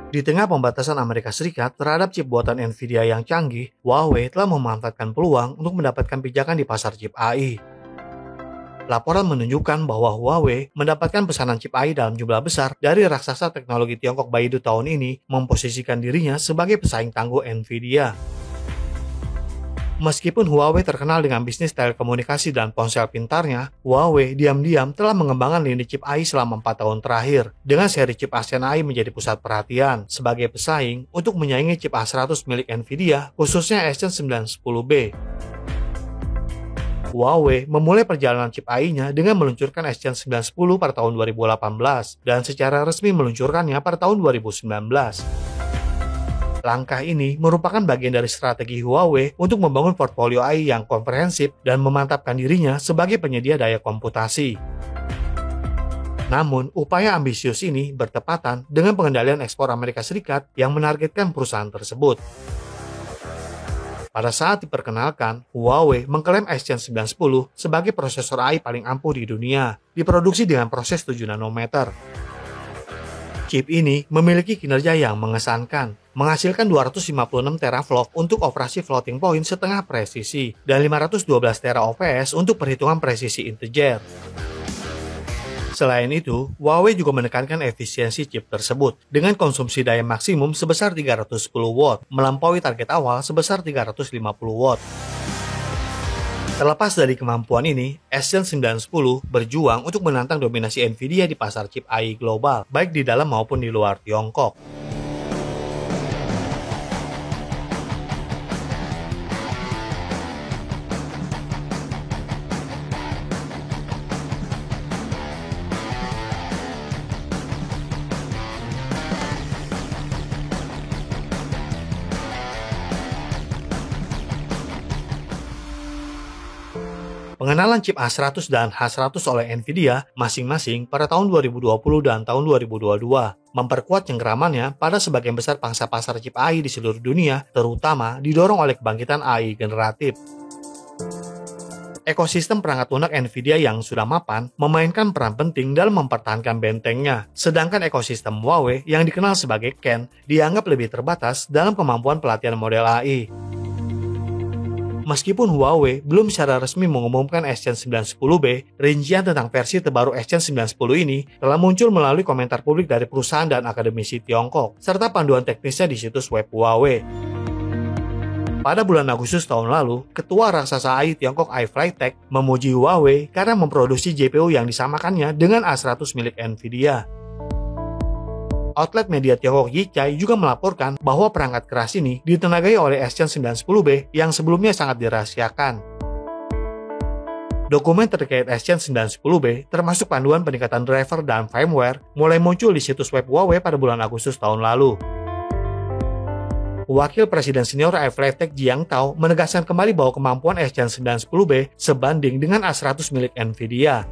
Di tengah pembatasan Amerika Serikat terhadap chip buatan Nvidia yang canggih, Huawei telah memanfaatkan peluang untuk mendapatkan pijakan di pasar chip AI. Laporan menunjukkan bahwa Huawei mendapatkan pesanan chip AI dalam jumlah besar dari raksasa teknologi Tiongkok Baidu tahun ini, memposisikan dirinya sebagai pesaing tangguh Nvidia. Meskipun Huawei terkenal dengan bisnis telekomunikasi dan ponsel pintarnya, Huawei diam-diam telah mengembangkan lini chip AI selama 4 tahun terakhir, dengan seri chip ASEAN AI menjadi pusat perhatian sebagai pesaing untuk menyaingi chip A100 milik Nvidia, khususnya Snapdragon 910B. Huawei memulai perjalanan chip AI-nya dengan meluncurkan Snapdragon 910 pada tahun 2018 dan secara resmi meluncurkannya pada tahun 2019. Langkah ini merupakan bagian dari strategi Huawei untuk membangun portfolio AI yang komprehensif dan memantapkan dirinya sebagai penyedia daya komputasi. Namun, upaya ambisius ini bertepatan dengan pengendalian ekspor Amerika Serikat yang menargetkan perusahaan tersebut. Pada saat diperkenalkan, Huawei mengklaim Snapdragon 910 sebagai prosesor AI paling ampuh di dunia, diproduksi dengan proses 7 nanometer. Chip ini memiliki kinerja yang mengesankan, menghasilkan 256 teraflop untuk operasi floating point setengah presisi dan 512 teraops untuk perhitungan presisi integer. Selain itu, Huawei juga menekankan efisiensi chip tersebut dengan konsumsi daya maksimum sebesar 310 watt, melampaui target awal sebesar 350 watt. Terlepas dari kemampuan ini, Snapdragon 910 berjuang untuk menantang dominasi Nvidia di pasar chip AI global, baik di dalam maupun di luar Tiongkok. Pengenalan chip A100 dan H100 oleh Nvidia masing-masing pada tahun 2020 dan tahun 2022 memperkuat cengkeramannya pada sebagian besar pangsa pasar chip AI di seluruh dunia, terutama didorong oleh kebangkitan AI generatif. Ekosistem perangkat lunak Nvidia yang sudah mapan memainkan peran penting dalam mempertahankan bentengnya, sedangkan ekosistem Huawei yang dikenal sebagai Ken dianggap lebih terbatas dalam kemampuan pelatihan model AI. Meskipun Huawei belum secara resmi mengumumkan Snapdragon 910B, rincian tentang versi terbaru Snapdragon 910 ini telah muncul melalui komentar publik dari perusahaan dan akademisi Tiongkok, serta panduan teknisnya di situs web Huawei. Pada bulan Agustus tahun lalu, Ketua raksasa AI Tiongkok iFlytek memuji Huawei karena memproduksi GPU yang disamakannya dengan A100 milik Nvidia. Outlet media Tiongkok Yichai juga melaporkan bahwa perangkat keras ini ditenagai oleh Snapdragon 910B yang sebelumnya sangat dirahasiakan. Dokumen terkait Snapdragon 910B, termasuk panduan peningkatan driver dan firmware, mulai muncul di situs web Huawei pada bulan Agustus tahun lalu. Wakil Presiden Senior iFlytek Jiang Tao menegaskan kembali bahwa kemampuan Snapdragon 910B sebanding dengan A100 milik Nvidia.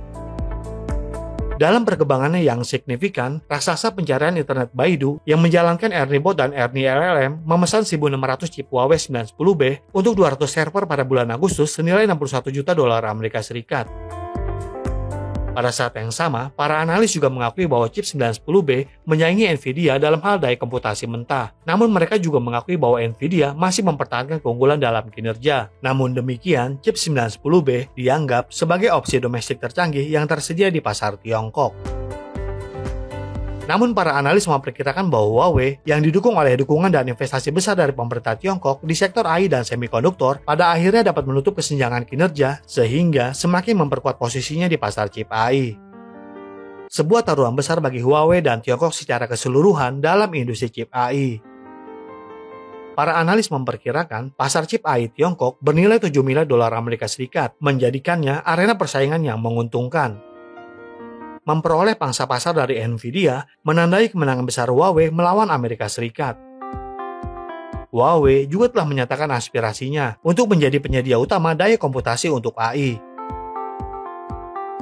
Dalam perkembangannya yang signifikan, raksasa pencarian internet Baidu yang menjalankan Ernie Bot dan Ernie LLM memesan 1.600 chip Huawei 910B untuk 200 server pada bulan Agustus senilai $61 juta Amerika Serikat. Pada saat yang sama, para analis juga mengakui bahwa chip 910B menyaingi Nvidia dalam hal daya komputasi mentah. Namun mereka juga mengakui bahwa Nvidia masih mempertahankan keunggulan dalam kinerja. Namun demikian, chip 910B dianggap sebagai opsi domestik tercanggih yang tersedia di pasar Tiongkok. Namun para analis memperkirakan bahwa Huawei yang didukung oleh dukungan dan investasi besar dari pemerintah Tiongkok di sektor AI dan semikonduktor pada akhirnya dapat menutup kesenjangan kinerja sehingga semakin memperkuat posisinya di pasar chip AI. Sebuah taruhan besar bagi Huawei dan Tiongkok secara keseluruhan dalam industri chip AI. Para analis memperkirakan pasar chip AI Tiongkok bernilai $7 miliar Amerika Serikat, menjadikannya arena persaingan yang menguntungkan. Memperoleh pangsa pasar dari Nvidia menandai kemenangan besar Huawei melawan Amerika Serikat. Huawei juga telah menyatakan aspirasinya untuk menjadi penyedia utama daya komputasi untuk AI.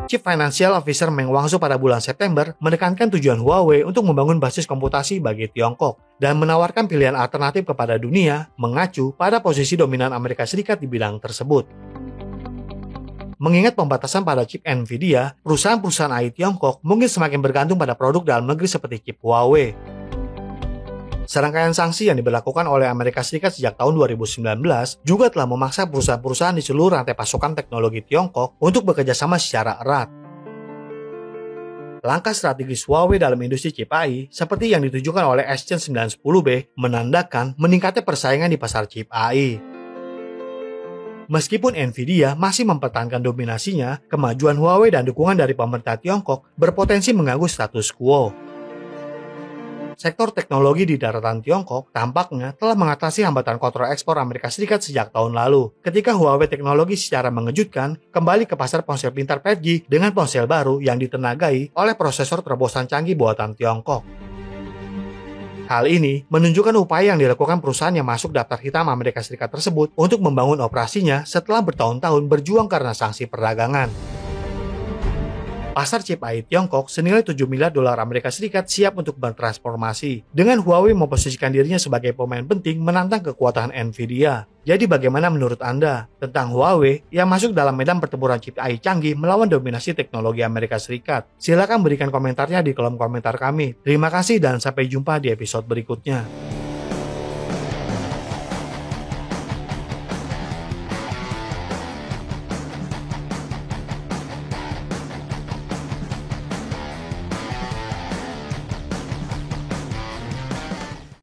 Chief Financial Officer Meng Wanzhou pada bulan September menekankan tujuan Huawei untuk membangun basis komputasi bagi Tiongkok dan menawarkan pilihan alternatif kepada dunia mengacu pada posisi dominan Amerika Serikat di bidang tersebut. Mengingat pembatasan pada chip Nvidia, perusahaan-perusahaan AI Tiongkok mungkin semakin bergantung pada produk dalam negeri seperti chip Huawei. Serangkaian sanksi yang diberlakukan oleh Amerika Serikat sejak tahun 2019 juga telah memaksa perusahaan-perusahaan di seluruh rantai pasokan teknologi Tiongkok untuk bekerjasama secara erat. Langkah strategis Huawei dalam industri chip AI seperti yang ditujukan oleh Exynos 910B menandakan meningkatnya persaingan di pasar chip AI. Meskipun Nvidia masih mempertahankan dominasinya, kemajuan Huawei dan dukungan dari pemerintah Tiongkok berpotensi mengganggu status quo. Sektor teknologi di daratan Tiongkok tampaknya telah mengatasi hambatan kontrol ekspor Amerika Serikat sejak tahun lalu, ketika Huawei Teknologi secara mengejutkan kembali ke pasar ponsel pintar 5G dengan ponsel baru yang ditenagai oleh prosesor terobosan canggih buatan Tiongkok. Hal ini menunjukkan upaya yang dilakukan perusahaan yang masuk daftar hitam Amerika Serikat tersebut untuk membangun operasinya setelah bertahun-tahun berjuang karena sanksi perdagangan. Pasar chip AI Tiongkok senilai 7 miliar dolar Amerika Serikat siap untuk bertransformasi, dengan Huawei memposisikan dirinya sebagai pemain penting menantang kekuatan Nvidia. Jadi bagaimana menurut Anda tentang Huawei yang masuk dalam medan pertempuran chip AI canggih melawan dominasi teknologi Amerika Serikat? Silakan berikan komentarnya di kolom komentar kami. Terima kasih dan sampai jumpa di episode berikutnya.